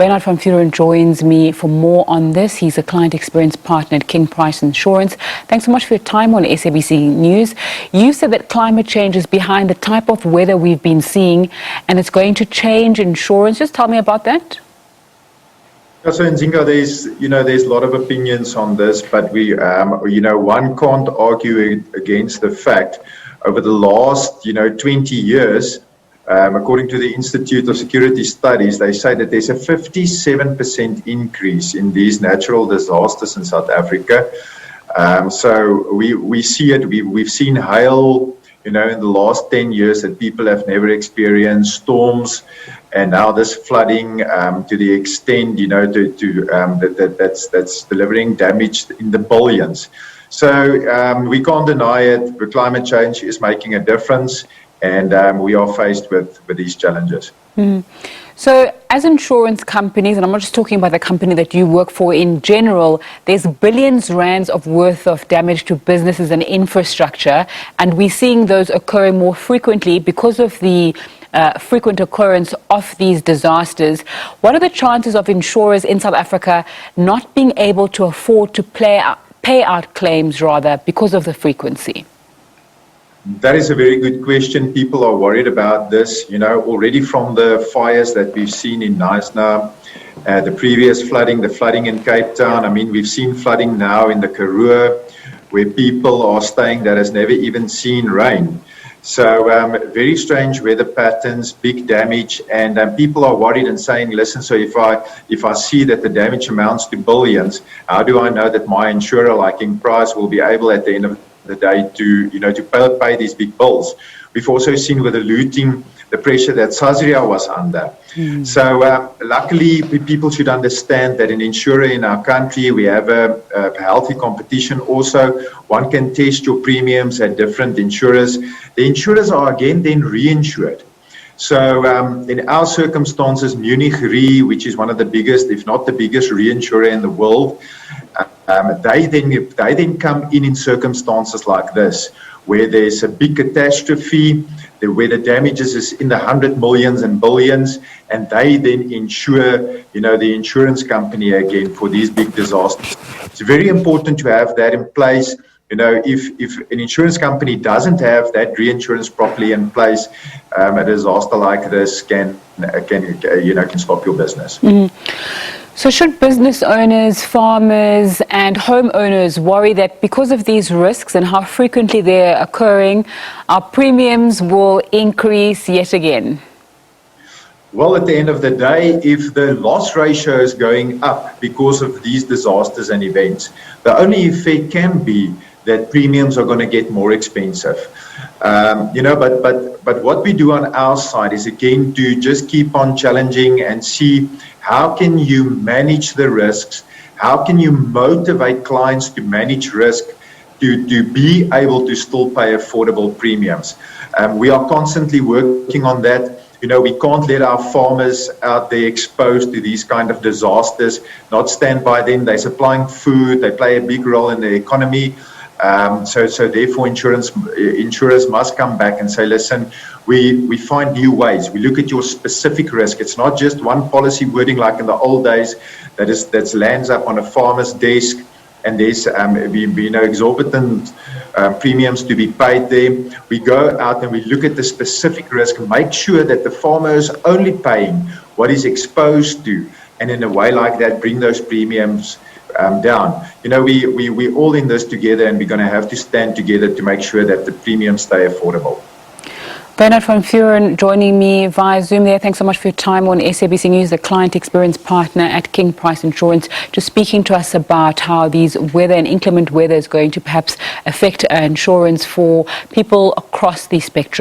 Wynand van Vuuren joins me for more on this. He's a client experience partner at King Price Insurance. Thanks so much for your time on SABC News. You said that climate change is behind the type of weather we've been seeing and it's going to change insurance. Just tell me about that. So in Zinga, there's a lot of opinions on this, but one can't argue against the fact over the last 20 years, according to the Institute of Security Studies, they say that there's a 57% increase in these natural disasters in South Africa. So we see it. We've seen hail, in the last 10 years that people have never experienced, storms, and now this flooding to the extent, that's delivering damage in the billions. So we can't deny it. The climate change is making a difference, and we are faced with these challenges. Mm. So as insurance companies, and I'm not just talking about the company that you work for in general, there's billions rands of worth of damage to businesses and infrastructure, and we're seeing those occurring more frequently because of the frequent occurrence of these disasters. What are the chances of insurers in South Africa not being able to afford to pay out claims rather because of the frequency? That is a very good question. People are worried about this, already from the fires that we've seen in Knysna, the previous flooding, the flooding in Cape Town. I mean, we've seen flooding now in the Karoo, where people are staying that has never even seen rain. So very strange weather patterns, big damage, and people are worried and saying, listen, so if I see that the damage amounts to billions, how do I know that my insurer like King Price will be able at the end of the day to pay these big bills? We've also seen with the looting, the pressure that Sazria was under. Mm. So luckily, people should understand that an insurer in our country, we have a healthy competition also. One can test your premiums at different insurers. The insurers are again then reinsured. So in our circumstances, Munich Re, which is one of the biggest, if not the biggest reinsurer in the world, they then come in circumstances like this, where there's a big catastrophe, where the damages is in the 100 millions and billions, and they then insure, the insurance company again for these big disasters. It's very important to have that in place. If an insurance company doesn't have that reinsurance properly in place, a disaster like this can stop your business. Mm-hmm. So should business owners, farmers and homeowners worry that because of these risks and how frequently they're occurring, our premiums will increase yet again? Well, at the end of the day, if the loss ratio is going up because of these disasters and events, the only effect can be that premiums are going to get more expensive. But what we do on our side is again to just keep on challenging and see how can you manage the risks, how can you motivate clients to manage risk, to be able to still pay affordable premiums. We are constantly working on that. We can't let our farmers out there exposed to these kind of disasters, not stand by them. They're supplying food, they play a big role in the economy. So therefore insurers must come back and say, listen, we find new ways. We look at your specific risk. It's not just one policy wording like in the old days that lands up on a farmer's desk and there's exorbitant premiums to be paid there. We go out and we look at the specific risk, make sure that the farmer is only paying what he's exposed to, and in a way like that bring those premiums down. We all in this together, and we're going to have to stand together to make sure that the premiums stay affordable. Wynand van Vuuren joining me via Zoom there. Thanks so much for your time on SABC News, the client experience partner at King Price Insurance, just speaking to us about how these weather and inclement weather is going to perhaps affect insurance for people across the spectrum.